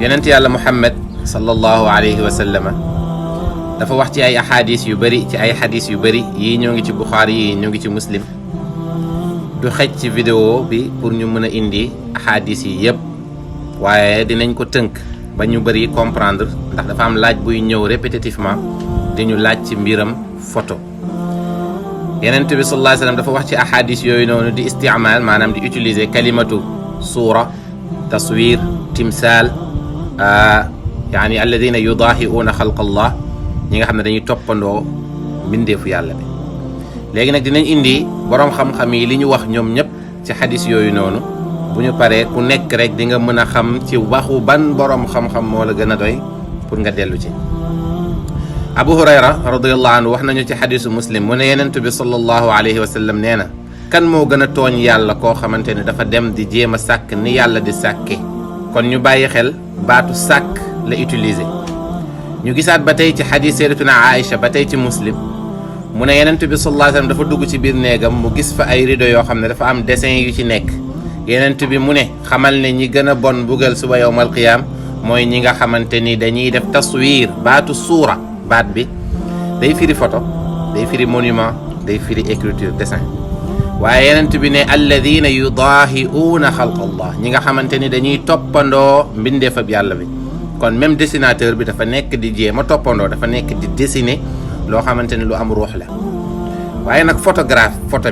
yonent yàlla Muhammad sallallahu alayhi wa sallam dafa wax ci ay ahadis yu bëri ci ay hadis yu bëri yii ñoo ngi ci Bukhari yii ñoo ngi ci Muslim du xej ci vidéo bi pour ñu mën a indi ahadis yi yëpp waaye dinañ ko tënk ba ñu bëri comprendre ndax dafa am laaj buy ñëw répétitivement di ñu laaj ci mbiram photo. yonent bi sallallahu alayhi wa sallam dafa wax ci ahadis yooyu noonu di istimaal maanaam di utiliser kalimatu suura taswir timsaal yaani alladina yudaahiuuna xalqallah ñi nga xam ne dañuy toppandoo mbindeefu yàlla bi. léegi nag dinañ indi borom xam-xam yi li ñu wax ñoom ñëpp ci xadis yooyu noonu bu ñu paree ku nekk rek di nga mën a xam ci waxu ban borom xam-xam moo la gën a doy pour nga dellu ci. Abu Hurayra radiyallahu anhu wax nañu ci xadisu Muslim mu ne yonent bi sallallahu alayhi wa sallam nee na kan moo gën a tooñ yàlla koo xamante ne dafa dem di jéem a sàkk ni yàlla di sàkke. kon ñu bàyyi xel baatu sàkk la utiliser. ñu gisaat ba tey ci xadis sayyidatuna Aïcha ba tey ci Muslim mu ne yonent bi sallallahu alayhi wa sallam dafa dugg ci biir néegam mu gis fa ay rideau yoo xam ne dafa am dessin yu ci nekk. yonent bi mu ne xamal ne ñi gën a bon bugal suba yawmal qiyaam mooy ñi nga xamante ni dañuy def taswir baatu suura baat bi day firi photo day firi monument day firi écriture dessin waaye yonent bi ne alladina yudaahiuuna xalqallah ñi nga xamante ni dañuy toppandoo mbindeefab yàlla bi. kon même dessinateur bi dafa nekk di jéem a toppandoo dafa nekk di dessiner loo xamante ni lu am ruux la waaye nag photographe photo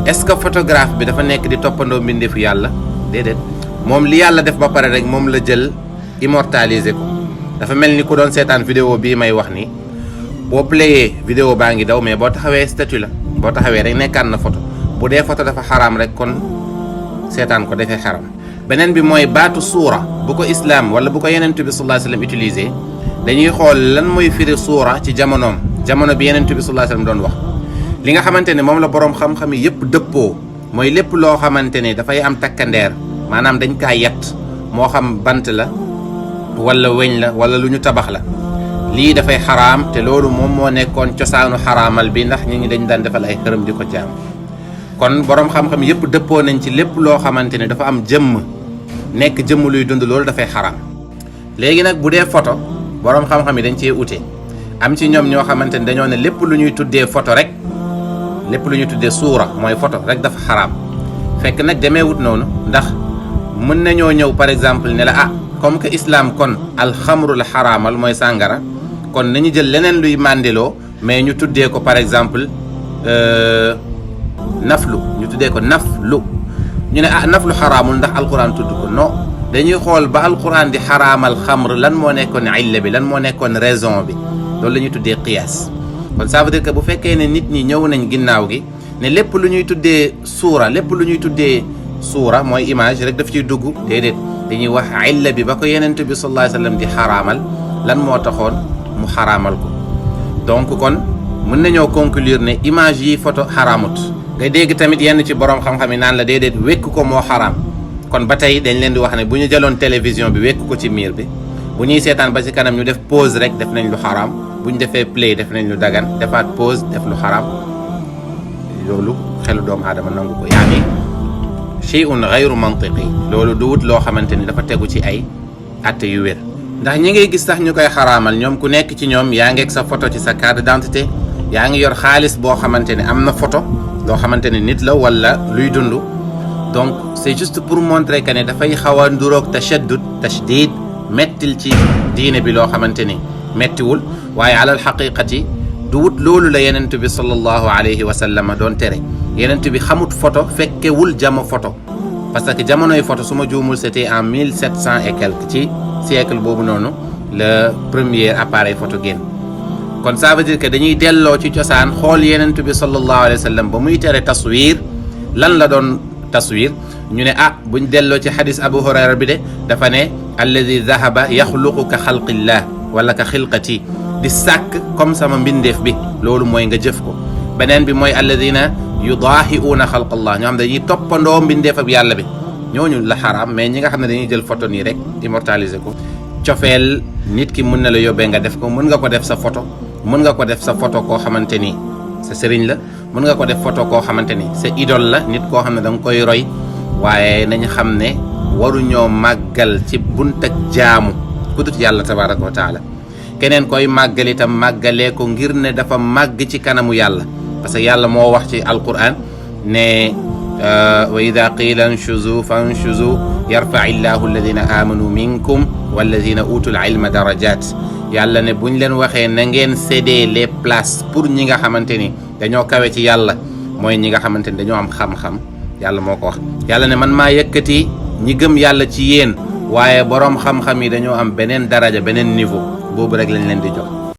est-ce que photographe bi dafa nekk di toppandoo mbindeefu yàlla déedéet moom li yàlla def ba pare rek moom la jël immortaliser ko. dafa mel ni ku doon seetaan vidéo bii may wax ni boo playé vidéo baa ngi daw mais boo taxawee statut la boo taxawee rek nekkaan na photo bu dee photo dafa xaraam rek kon seetaan ko dafay xaraam. beneen bi mooy baatu suura bu ko islam wala bu ko yonent bi sallallahu alayhi wa sallam utilisé dañuy xool lan mooy firi suura ci jamono bi yonent bi sallallahu alayhi wa sallam doon wax. li nga xamante ne moom la boroom xam-xam yi yëpp dëppoo mooy lépp loo xamante ne dafay am takkandeer maanaam dañ kaa yett moo xam bant la wala weñ la wala lu ñu tabax la lii dafay xaraam te loolu moom moo nekkoon cosaanu xaraamal bi ndax ñi dañ daan defal ay xërëm di ko jaam. kon boroom xam-xam yëpp dëppoo nañ ci lépp loo xamante ne dafa am jëmm nekk jëmm luy dund loolu dafay xaraam. léegi nag bu dee photo boroom xam-xam yi dañ cee ute am ci ñoom ñoo xamante ne dañoo ne lépp lu ñuy tuddee photo rek lépp lu ñuy tuddee suura mooy photo rek dafa xaraam. fekk nag demeewut noonu ndax mën nañoo ñëw par exemple ne la comme que islam kon alxamru la xaraamal mooy sàngara kon nañu jël leneen luy màndiloo mais ñu tuddee ko par exemple naflu ñu tuddee ko naflu ñu ne naflu xaraamul ndax alquran tudd ko non dañuy xool ba alquran di xaraamal xamr lan moo nekkoon illa bi lan moo nekkoon raison bi loolu la ñuy tuddee qiyaas. kon ça veut dire que bu fekkee ne nit ñi ñëw nañ ginnaaw gi ne lépp lu ñuy tuddee suura lépp lu ñuy tuddee suura mooy image rek daf ciy dugg déedéet dañuy wax illa bi ba ko yonent bi sallallahu alayhi wa sallam di xaraamal lan moo taxoon mu xaraamal ko. donc kon mën nañoo conclure ne image yi photo xaraamut. nga dégg tamit yenn ci borom xam-xam yi naan la déedéet wekk ko moo xaraam kon ba tey dañ leen di wax ne bu ñu jëloon télévision bi wekk ko ci miir bi bu ñuy seetaan ba ci kanam ñu def pause rek def nañ lu xaraam bu ñu defee play def nañ lu dagan defaat pause def lu xaraam loolu xelu doomu aadama nangu ko yaani shay'un ghayru mantiqi loolu du wut loo xamante ni dafa tegu ci ay atte yu wér. ndax ñi ngay gis sax ñu koy xaraamal ñoom ku nekk ci ñoom yaa ngi ak sa photo ci sa carte d'identité yaa ngi yor xaalis boo xamante ne am na photo loo xamante ne nit la wala luy dund donc c'est juste pour montrer que ne dafay xaw a nduroog tashdid mettil ci diine bi loo xamante ni mettiwul waaye alal xaqiqati du wut loolu la yenent bi sallallahu alayhi wa sallam doon tere. yenent bi xamut photo fekkewul jamo photo parce que jamonoy photo su ma juumul c'était en 1700 et quelque ci siècle boobu noonu le premier appareil photo génn. kon ça veut dire que dañuy delloo ci cosaan xool yenent bi sallallahu alayhi wa sallam ba muy tere taswir lan la doon taswir ñu ne buñ delloo ci xadis Abu Hurayra bi de dafa ne alladi dahaba yaxluqu ka xalqillah wala ka xilqati di sàkk comme sama mbindeef bi loolu mooy nga jëf ko. beneen bi mooy alladina yudaahiuuna xalqallah ñoo xam dañuy toppandoo mbindeef ak yàlla bi ñooñu la xaraam mais ñi nga xam ne dañuy jël photo nii rek immortaliser ko. cofeel nit ki mën na la yóbbee nga def ko mën nga ko def sa photo mën nga ko def sa photo koo xamante ni sa sëriñ la mën nga ko def photo koo xamante ni sa idole la nit koo xam ne da nga koy roy waaye nañ xam ne waruñoo màggal ci bunt ak jaamu ku dut yàlla tabaraka wa taala keneen koy màggal itam màggalee ko ngir ne dafa màgg ci kanamu yàlla parce que yàlla moo wax ci alquran ne wa ida qila anshuzu fanshuzu yarfa illahu alladina amanu minkum walladina utul ilma darajat yàlla ne buñ leen waxee na ngeen céder les places pour ñi nga xamante ni dañoo kawe ci yàlla mooy ñi nga xamante ni dañoo am xam-xam yàlla moo ko wax yàlla ne man maa yëkkati ñi gëm yàlla ci yéen waaye boroom xam-xam yi dañoo am beneen daraja beneen niveau boobu rek lañ leen di jox